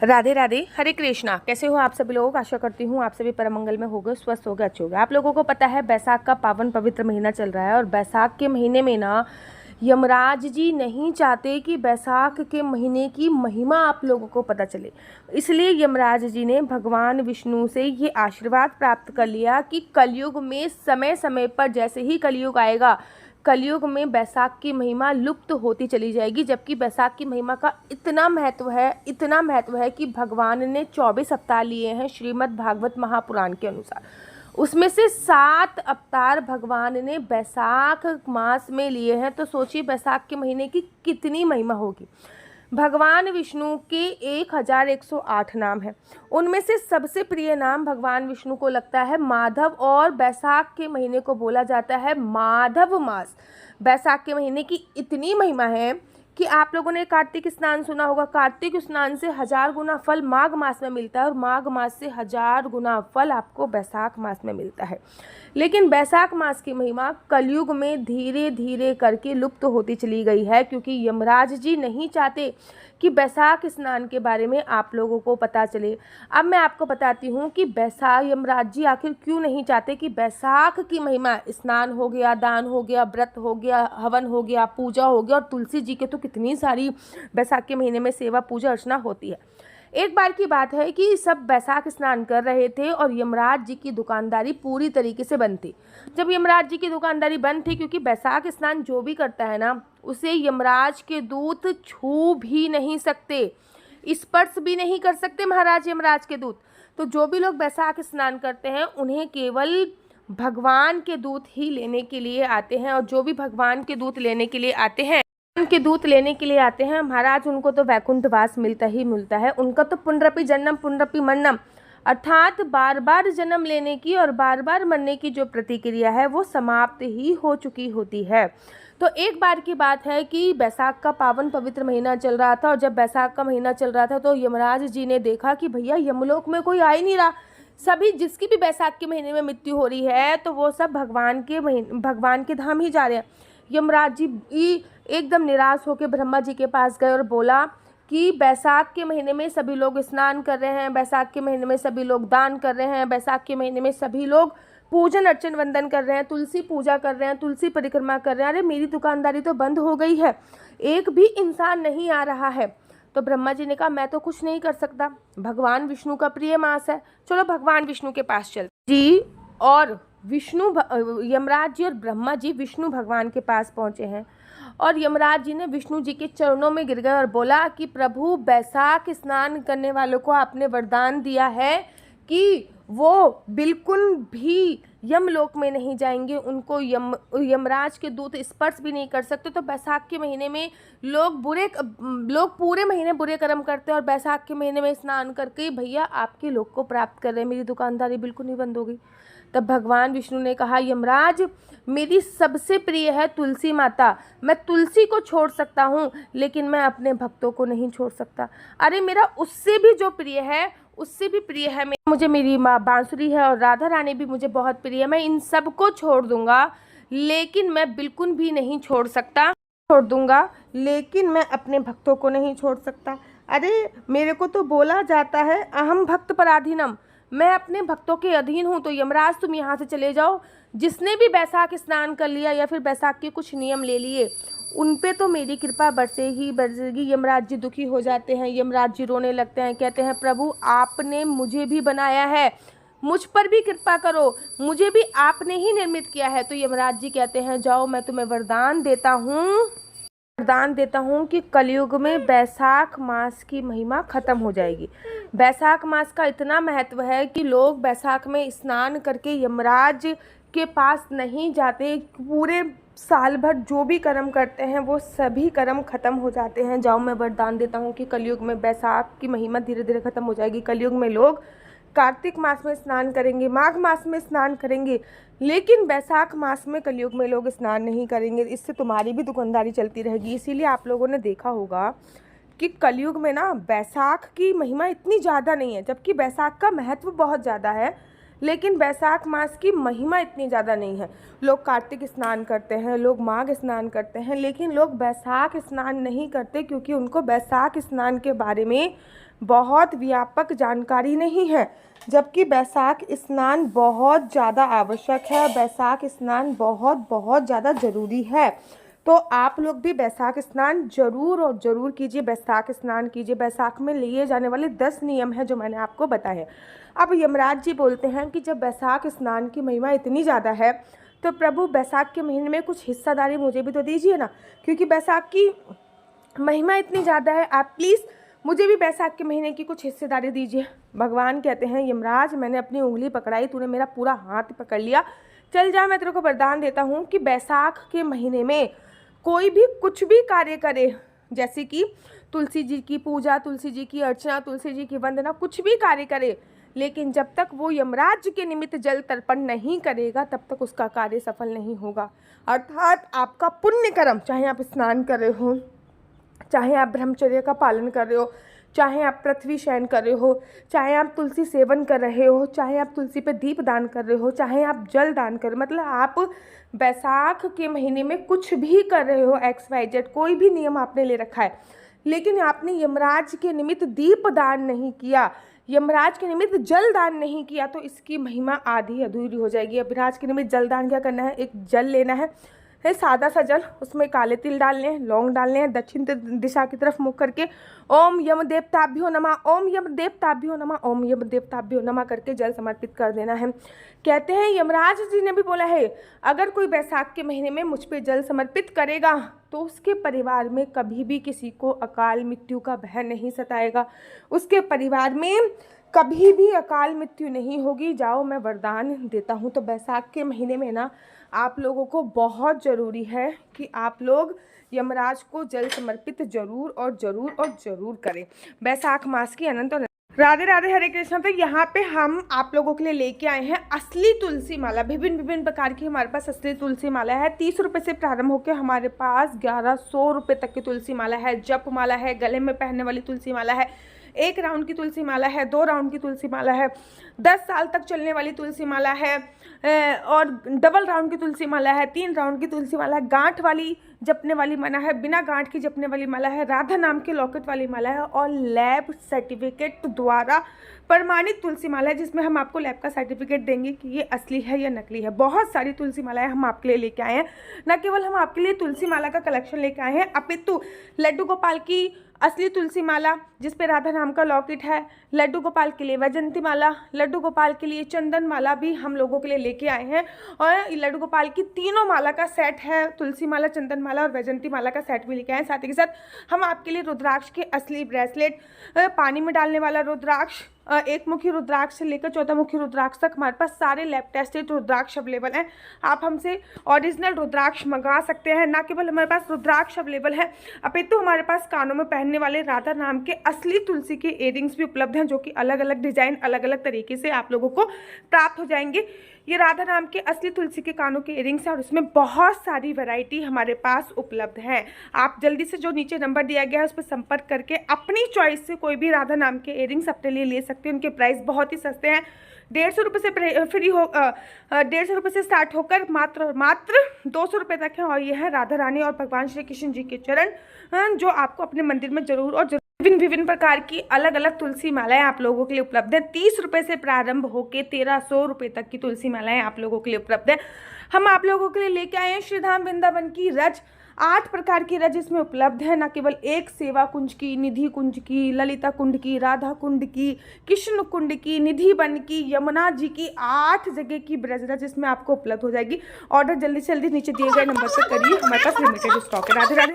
राधे राधे, हरे कृष्णा। कैसे हो आप सभी लोग? आशा करती हूँ आप सभी परम मंगल में होगे, स्वस्थ होगे, अच्छे होगे। आप लोगों को पता है बैसाख का पावन पवित्र महीना चल रहा है और बैसाख के महीने में ना यमराज जी नहीं चाहते कि बैसाख के महीने की महिमा आप लोगों को पता चले। इसलिए यमराज जी ने भगवान विष्णु से ये आशीर्वाद प्राप्त कर लिया कि कलयुग में समय समय पर, जैसे ही कलयुग आएगा, कलयुग में बैसाख की महिमा लुप्त होती चली जाएगी। जबकि बैसाख की महिमा का इतना महत्व है कि भगवान ने 24 अवतार लिए हैं श्रीमद् भागवत महापुराण के अनुसार। उसमें से 7 अवतार भगवान ने बैसाख मास में लिए हैं। तो सोचिए बैसाख के महीने की कितनी महिमा होगी। भगवान विष्णु के 1108 नाम हैं। उनमें से सबसे प्रिय नाम भगवान विष्णु को लगता है माधव, और बैसाख के महीने को बोला जाता है माधव मास। बैसाख के महीने की इतनी महिमा है कि आप लोगों ने कार्तिक स्नान सुना होगा। कार्तिक स्नान से 1000 गुना फल माघ मास में मिलता है और माघ मास से 1000 गुना फल आपको बैसाख मास में मिलता है। लेकिन बैसाख मास की महिमा कलयुग में धीरे धीरे करके लुप्त होती चली गई है, क्योंकि यमराज जी नहीं चाहते कि बैसाख स्नान के बारे में आप लोगों को पता चले। अब मैं आपको बताती हूँ कि बैसाख यमराज जी आखिर क्यों नहीं चाहते कि बैसाख की महिमा, स्नान हो गया, दान हो गया, व्रत हो गया, हवन हो गया, पूजा हो गया, और तुलसी जी के तो कितनी सारी बैसाख के महीने में सेवा पूजा अर्चना होती है। एक बार की बात है कि सब बैसाख स्नान कर रहे थे और यमराज जी की दुकानदारी पूरी तरीके से बंद थी। जब यमराज जी की दुकानदारी बंद थी, क्योंकि बैसाख स्नान जो भी करता है ना, उसे यमराज के दूत छू भी नहीं सकते, स्पर्श भी नहीं कर सकते महाराज यमराज के दूत। तो जो भी लोग बैसाख स्नान करते हैं उन्हें केवल भगवान के दूत ही लेने के लिए आते हैं, और जो भी भगवान के दूत लेने के लिए आते हैं महाराज, उनको तो वैकुंठवास मिलता ही मिलता है। उनका तो पुनरपि जन्म पुनरपि मरणम, अर्थात बार बार जन्म लेने की और बार बार मरने की जो प्रतिक्रिया है वो समाप्त ही हो चुकी होती है। तो एक बार की बात है कि बैसाख का पावन पवित्र महीना चल रहा था, और जब बैसाख का महीना चल रहा था तो यमराज जी ने देखा कि भैया यमलोक में कोई आ ही नहीं रहा। सभी जिसकी भी बैसाख के महीने में मृत्यु हो रही है तो वो सब भगवान के धाम ही जा रहे हैं। यमराज जी एकदम निराश होकर ब्रह्मा जी के पास गए और बोला कि बैसाख के महीने में सभी लोग स्नान कर रहे हैं, बैसाख के महीने में सभी लोग दान कर रहे हैं, बैसाख के महीने में सभी लोग पूजन अर्चन वंदन कर रहे हैं, तुलसी पूजा कर रहे हैं, तुलसी परिक्रमा कर रहे हैं। अरे मेरी दुकानदारी तो बंद हो गई है, एक भी इंसान नहीं आ रहा है। तो ब्रह्मा जी ने कहा मैं तो कुछ नहीं कर सकता, भगवान विष्णु का प्रिय मास है, चलो भगवान विष्णु के पास चलते जी। और यमराज जी और ब्रह्मा जी विष्णु भगवान के पास पहुंचे हैं, और यमराज जी ने विष्णु जी के चरणों में गिर गए और बोला कि प्रभु, बैसाख स्नान करने वालों को आपने वरदान दिया है कि वो बिल्कुल भी यमलोक में नहीं जाएंगे, उनको यमराज के दूत स्पर्श भी नहीं कर सकते। तो बैसाख के महीने में लोग पूरे महीने बुरे कर्म करते हैं, और बैसाख के महीने में स्नान करके भैया आपके लोक को प्राप्त कर रहे हैं, मेरी दुकानदारी बिल्कुल नहीं बंद हो गई। तब भगवान विष्णु ने कहा यमराज, मेरी सबसे प्रिय है तुलसी माता, मैं तुलसी को छोड़ सकता हूँ लेकिन मैं अपने भक्तों को नहीं छोड़ सकता। अरे मेरा उससे भी जो प्रिय है, उससे भी प्रिय है मुझे मेरी माँ बांसुरी है, और राधा रानी भी मुझे बहुत प्रिय है। मैं इन सब को छोड़ दूंगा लेकिन मैं बिल्कुल भी नहीं छोड़ दूंगा लेकिन मैं अपने भक्तों को नहीं छोड़ सकता। अरे मेरे को तो बोला जाता है अहम भक्त पराधीनम, मैं अपने भक्तों के अधीन हूँ। तो यमराज तुम यहाँ से चले जाओ। जिसने भी बैसाख स्नान कर लिया या फिर बैसाख के कुछ नियम ले लिए, उन पे तो मेरी कृपा बरसेगी। यमराज जी दुखी हो जाते हैं, यमराज जी रोने लगते हैं, कहते हैं प्रभु आपने मुझे भी बनाया है, मुझ पर भी कृपा करो, मुझे भी आपने ही निर्मित किया है। तो यमराज जी कहते हैं जाओ, मैं तुम्हें वरदान देता हूँ कि कलयुग में बैसाख मास की महिमा खत्म हो जाएगी। बैसाख मास का इतना महत्व है कि लोग बैसाख में स्नान करके यमराज के पास नहीं जाते। पूरे साल भर जो भी कर्म करते हैं वो सभी कर्म खत्म हो जाते हैं। जाओ, मैं वरदान देता हूँ कि कलयुग में बैसाख की महिमा धीरे धीरे खत्म हो जाएगी। कलयुग में लोग कार्तिक मास में स्नान करेंगे, माघ मास में स्नान करेंगे, लेकिन बैसाख मास में कलयुग में लोग स्नान नहीं करेंगे। इससे तुम्हारी भी दुकानदारी चलती रहेगी। इसीलिए आप लोगों ने देखा होगा कि कलयुग में ना बैसाख की महिमा इतनी ज़्यादा नहीं है, जबकि बैसाख का महत्व बहुत ज़्यादा है। लेकिन बैसाख मास की महिमा इतनी ज़्यादा नहीं है। लोग कार्तिक स्नान करते हैं, लोग माघ स्नान करते हैं, लेकिन लोग बैसाख स्नान नहीं करते क्योंकि उनको बैसाख स्नान के बारे में बहुत व्यापक जानकारी नहीं है। जबकि बैसाख स्नान बहुत ज़्यादा आवश्यक है, बैसाख स्नान बहुत बहुत ज़्यादा ज़रूरी है। तो आप लोग भी बैसाख स्नान जरूर और ज़रूर कीजिए, बैसाख स्नान कीजिए। बैसाख में लिए जाने वाले 10 नियम हैं जो मैंने आपको बताए हैं। अब यमराज जी बोलते हैं कि जब बैसाख स्नान की महिमा इतनी ज़्यादा है तो प्रभु बैसाख के महीने में कुछ हिस्सादारी मुझे भी तो दीजिए ना, क्योंकि बैसाख की महिमा इतनी ज़्यादा है। आप प्लीज़ मुझे भी बैसाख के महीने की कुछ हिस्सेदारी दीजिए। भगवान कहते हैं, यमराज मैंने अपनी उंगली पकड़ाई, तूने मेरा पूरा हाथ पकड़ लिया, चल जा, मैं तेरे को वरदान देता हूँ कि बैसाख के महीने में कोई भी कुछ भी कार्य करे, जैसे कि तुलसी जी की पूजा, तुलसी जी की अर्चना, तुलसी जी की वंदना, कुछ भी कार्य करे, लेकिन जब तक वो यमराज के निमित्त जल तर्पण नहीं करेगा तब तक उसका कार्य सफल नहीं होगा। अर्थात आपका पुण्य कर्म, चाहे आप स्नान कर रहे हो, चाहे आप ब्रह्मचर्य का पालन कर रहे हो, चाहे आप पृथ्वी शयन कर रहे हो, चाहे आप तुलसी सेवन कर रहे हो, चाहे आप तुलसी पे दीप दान कर रहे हो, चाहे आप जल दान कर, मतलब आप बैसाख के महीने में कुछ भी कर रहे हो, XYZ कोई भी नियम आपने ले रखा है, लेकिन आपने यमराज के निमित्त दीप दान नहीं किया, यमराज के निमित्त जल दान नहीं किया, तो इसकी महिमा आधी अधूरी हो जाएगी। यमराज के निमित्त जल दान क्या करना है, एक जल लेना है, सादा सा जल, उसमें काले तिल डालने हैं, लौंग डालने हैं, दक्षिण दिशा की तरफ मुख करके ओम यम देवताभ्यो नमः, ओम यम देवताभ्यो नमः, ओम यम देवताभ्यो नमः करके जल समर्पित कर देना है। कहते हैं यमराज जी ने भी बोला है, अगर कोई बैसाख के महीने में मुझ पे जल समर्पित करेगा तो उसके परिवार में कभी भी किसी को अकाल मृत्यु का भय नहीं सताएगा, उसके परिवार में कभी भी अकाल मृत्यु नहीं होगी। जाओ, मैं वरदान देता हूँ। तो बैसाख के महीने में ना आप लोगों को बहुत ज़रूरी है कि आप लोग यमराज को जल समर्पित जरूर और ज़रूर और ज़रूर करें। बैसाख मास की अनंत और राधे राधे, हरे कृष्णा। तो यहाँ पे हम आप लोगों के लिए लेके आए हैं असली तुलसी माला। विभिन्न प्रकार की हमारे पास असली तुलसी माला है। 30 रुपये से प्रारंभ होकर हमारे पास 1100 रुपये तक की तुलसी माला है। जप माला है, गले में पहनने वाली तुलसी माला है, 1 राउंड की तुलसी माला है, 2 राउंड की तुलसी माला है, 10 साल तक चलने वाली तुलसी माला है, और डबल राउंड की तुलसी माला है, 3 राउंड की तुलसी माला है, गांठ वाली जपने वाली माला है, बिना गांठ की जपने वाली माला है, राधा नाम के लॉकेट वाली माला है, और लैब सर्टिफिकेट द्वारा प्रमाणित तुलसी माला है, जिसमें हम आपको लैब का सर्टिफिकेट देंगे कि ये असली है या नकली है। बहुत सारी तुलसी मालाएं हम आपके लिए लेके आए हैं। न केवल हम आपके लिए तुलसी माला का कलेक्शन लेके आए हैं, अपितु लड्डू गोपाल की असली तुलसी माला जिस पे राधा नाम का लॉकेट है, लड्डू गोपाल के लिए वैजंती माला, लड्डू गोपाल के लिए चंदन माला भी हम लोगों के लिए लेके आए हैं। और लड्डू गोपाल की तीनों माला का सेट है, तुलसी माला, चंदन माला और वैजंती माला का सेट भी लेके आए हैं। साथ ही के साथ हम आपके लिए रुद्राक्ष के असली ब्रेसलेट, पानी में डालने वाला रुद्राक्ष, 1 मुखी रुद्राक्ष से लेकर 14 मुखी रुद्राक्ष तक हमारे पास सारे लैब टेस्टेड रुद्राक्ष अवेलेबल हैं। आप हमसे ओरिजिनल रुद्राक्ष मंगा सकते हैं। ना केवल हमारे पास रुद्राक्ष अवेलेबल है, अपितु हमारे पास कानों में पहनने वाले राधा नाम के असली तुलसी के इयरिंग्स भी उपलब्ध हैं, जो कि अलग अलग डिजाइन, अलग अलग तरीके से आप लोगों को प्राप्त हो जाएंगे। ये राधा नाम के असली तुलसी के कानों के इयरिंग्स हैं और इसमें बहुत सारी वैरायटी हमारे पास उपलब्ध है। आप जल्दी से जो नीचे नंबर दिया गया है उस पर संपर्क करके अपनी चॉइस से कोई भी राधा नाम के इयरिंग्स अपने लिए ले सकते हैं। उनके प्राइस बहुत ही सस्ते हैं। 150 रुपये से फ्री हो 150 रुपये से स्टार्ट होकर मात्र 200 रुपये तक है। और ये है राधा रानी और भगवान श्री कृष्ण जी के चरण, जो आपको अपने मंदिर में जरूर और विभिन्न प्रकार की अलग अलग तुलसी मालाएं आप लोगों के लिए उपलब्ध है। 30 रुपये से प्रारंभ होकर 1300 रुपये तक की तुलसी मालाएं आप लोगों के लिए उपलब्ध है। हम आप लोगों के लिए लेके आए हैं श्रीधाम वृंदावन की रज, 8 प्रकार की रज इसमें उपलब्ध है। न केवल एक सेवा कुंज की, निधि कुंज की, ललिता कुंड की, राधा कुंड की, कृष्ण कुंड की, निधि वन की, यमुना जी की, 8 जगह की ब्रज रज इसमें आपको उपलब्ध हो जाएगी। ऑर्डर जल्दी से जल्दी नीचे दिए गए नंबर पर करिए, हमारे पास लिमिटेड स्टॉक है। राधे राधे।